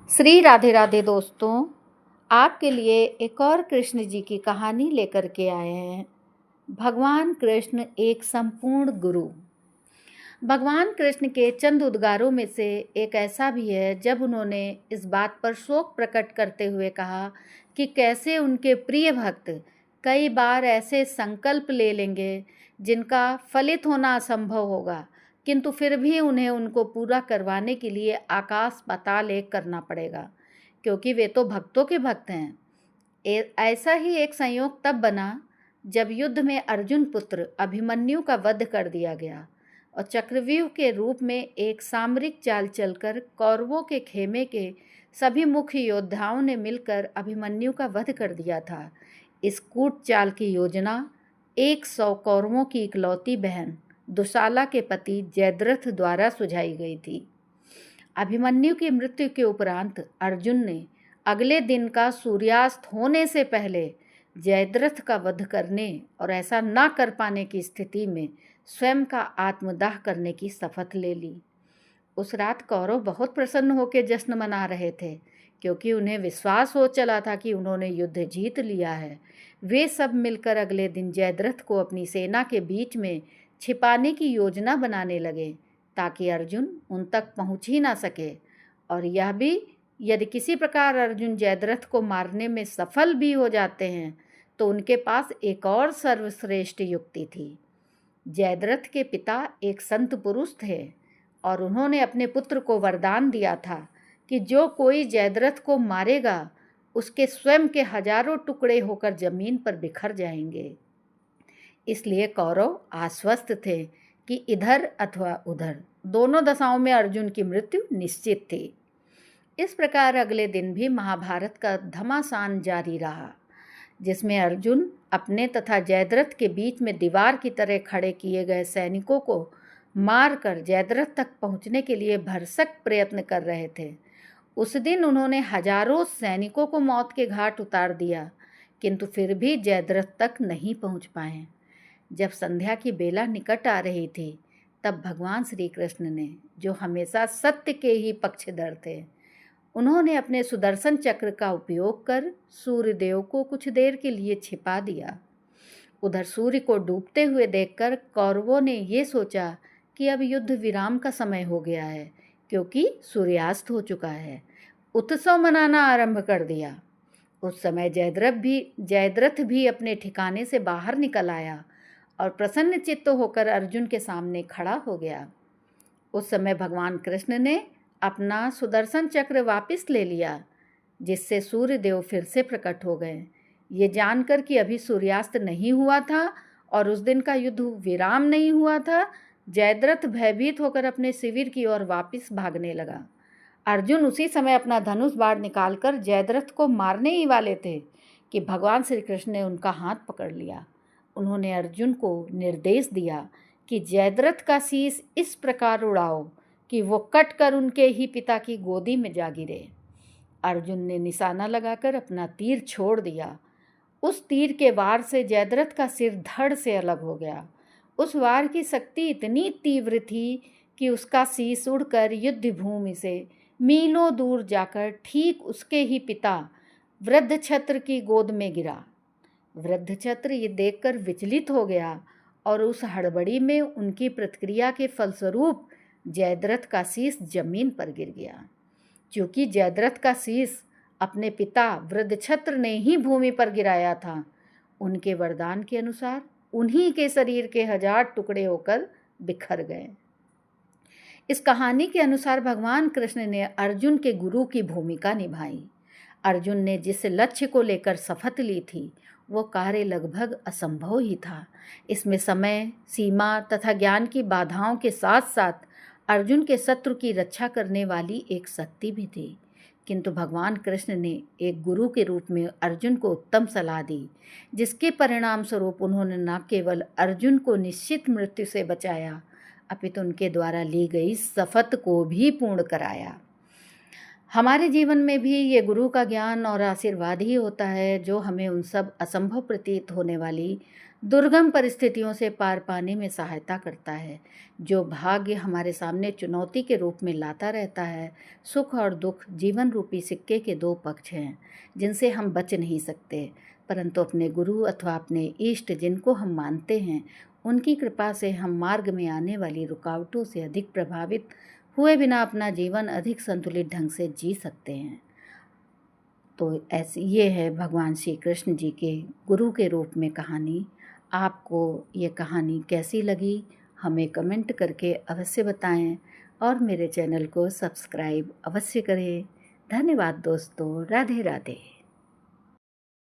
श्री राधे राधे दोस्तों, आपके लिए एक और कृष्ण जी की कहानी लेकर के आए हैं। भगवान कृष्ण एक संपूर्ण गुरु। भगवान कृष्ण के चंद उद्गारों में से एक ऐसा भी है जब उन्होंने इस बात पर शोक प्रकट करते हुए कहा कि कैसे उनके प्रिय भक्त कई बार ऐसे संकल्प ले लेंगे जिनका फलित होना असंभव होगा, किंतु फिर भी उन्हें उनको पूरा करवाने के लिए आकाश पाताल एक करना पड़ेगा, क्योंकि वे तो भक्तों के भक्त हैं। ऐसा ही एक संयोग तब बना जब युद्ध में अर्जुन पुत्र अभिमन्यु का वध कर दिया गया और चक्रव्यूह के रूप में एक सामरिक चाल चलकर कौरवों के खेमे के सभी मुख्य योद्धाओं ने मिलकर अभिमन्यु का वध कर दिया था। इस कूट चाल की योजना 100 कौरवों की इकलौती बहन दुशाला के पति जयद्रथ द्वारा सुझाई गई थी। अभिमन्यु की मृत्यु के उपरांत अर्जुन ने अगले दिन का सूर्यास्त होने से पहले जयद्रथ का वध करने और ऐसा ना कर पाने की स्थिति में स्वयं का आत्मदाह करने की शपथ ले ली। उस रात कौरव बहुत प्रसन्न होकर जश्न मना रहे थे, क्योंकि उन्हें विश्वास हो चला था कि उन्होंने युद्ध जीत लिया है। वे सब मिलकर अगले दिन जयद्रथ को अपनी सेना के बीच में छिपाने की योजना बनाने लगे, ताकि अर्जुन उन तक पहुंच ही ना सके। और यह भी, यदि किसी प्रकार अर्जुन जयद्रथ को मारने में सफल भी हो जाते हैं तो उनके पास एक और सर्वश्रेष्ठ युक्ति थी। जयद्रथ के पिता एक संत पुरुष थे और उन्होंने अपने पुत्र को वरदान दिया था कि जो कोई जयद्रथ को मारेगा उसके स्वयं के हजारों टुकड़े होकर जमीन पर बिखर जाएंगे। इसलिए कौरव आश्वस्त थे कि इधर अथवा उधर दोनों दशाओं में अर्जुन की मृत्यु निश्चित थी। इस प्रकार अगले दिन भी महाभारत का घमासान जारी रहा, जिसमें अर्जुन अपने तथा जयद्रथ के बीच में दीवार की तरह खड़े किए गए सैनिकों को मारकर जयद्रथ तक पहुंचने के लिए भरसक प्रयत्न कर रहे थे। उस दिन उन्होंने हजारों सैनिकों को मौत के घाट उतार दिया, किंतु फिर भी जयद्रथ तक नहीं पहुंच पाए। जब संध्या की बेला निकट आ रही थी, तब भगवान श्री कृष्ण ने, जो हमेशा सत्य के ही पक्षधर थे, उन्होंने अपने सुदर्शन चक्र का उपयोग कर सूर्यदेव को कुछ देर के लिए छिपा दिया। उधर सूर्य को डूबते हुए देखकर कौरवों ने ये सोचा कि अब युद्ध विराम का समय हो गया है, क्योंकि सूर्यास्त हो चुका है। उत्सव मनाना आरंभ कर दिया। उस समय जयद्रथ भी अपने ठिकाने से बाहर निकल आया और प्रसन्न चित्त होकर अर्जुन के सामने खड़ा हो गया। उस समय भगवान कृष्ण ने अपना सुदर्शन चक्र वापस ले लिया, जिससे सूर्यदेव फिर से प्रकट हो गए। ये जानकर कि अभी सूर्यास्त नहीं हुआ था और उस दिन का युद्ध विराम नहीं हुआ था, जयद्रथ भयभीत होकर अपने शिविर की ओर वापस भागने लगा। अर्जुन उसी समय अपना धनुष बाण निकालकर जयद्रथ को मारने ही वाले थे कि भगवान श्री कृष्ण ने उनका हाथ पकड़ लिया। उन्होंने अर्जुन को निर्देश दिया कि जयद्रथ का शीश इस प्रकार उड़ाओ कि वो कट कर उनके ही पिता की गोदी में जा गिरे। अर्जुन ने निशाना लगाकर अपना तीर छोड़ दिया। उस तीर के वार से जयद्रथ का सिर धड़ से अलग हो गया। उस वार की शक्ति इतनी तीव्र थी कि उसका शीश उड़कर युद्ध भूमि से मीलों दूर जाकर ठीक उसके ही पिता वृद्धछत्र की गोद में गिरा। वृद्धछत्र ये देखकर विचलित हो गया और उस हड़बड़ी में उनकी प्रतिक्रिया के फलस्वरूप जयद्रथ का शीश जमीन पर गिर गया। क्योंकि जयद्रथ का शीश अपने पिता वृद्धछत्र ने ही भूमि पर गिराया था, उनके वरदान के अनुसार उन्हीं के शरीर के 1000 टुकड़े होकर बिखर गए। इस कहानी के अनुसार भगवान कृष्ण ने अर्जुन के गुरु की भूमिका निभाई। अर्जुन ने जिस लक्ष्य को लेकर शपथ ली थी, वो कार्य लगभग असंभव ही था। इसमें समय, सीमा तथा ज्ञान की बाधाओं के साथ साथ अर्जुन के शत्रु की रक्षा करने वाली एक शक्ति भी थी। किंतु भगवान कृष्ण ने एक गुरु के रूप में अर्जुन को उत्तम सलाह दी, जिसके परिणाम स्वरूप उन्होंने न केवल अर्जुन को निश्चित मृत्यु से बचाया, अपितु उनके द्वारा ली गई शपथ को भी पूर्ण कराया। हमारे जीवन में भी ये गुरु का ज्ञान और आशीर्वाद ही होता है जो हमें उन सब असंभव प्रतीत होने वाली दुर्गम परिस्थितियों से पार पाने में सहायता करता है। जो भाग्य हमारे सामने चुनौती के रूप में लाता रहता है। सुख और दुख जीवन रूपी सिक्के के दो पक्ष हैं जिनसे हम बच नहीं सकते, परंतु अपने गुरु अथवा अपने इष्ट जिनको हम मानते हैं उनकी कृपा से हम मार्ग में आने वाली रुकावटों से अधिक प्रभावित हुए बिना अपना जीवन अधिक संतुलित ढंग से जी सकते हैं। तो ऐसी ये है भगवान श्री कृष्ण जी के गुरु के रूप में कहानी। आपको ये कहानी कैसी लगी हमें कमेंट करके अवश्य बताएं और मेरे चैनल को सब्सक्राइब अवश्य करें। धन्यवाद दोस्तों। राधे राधे।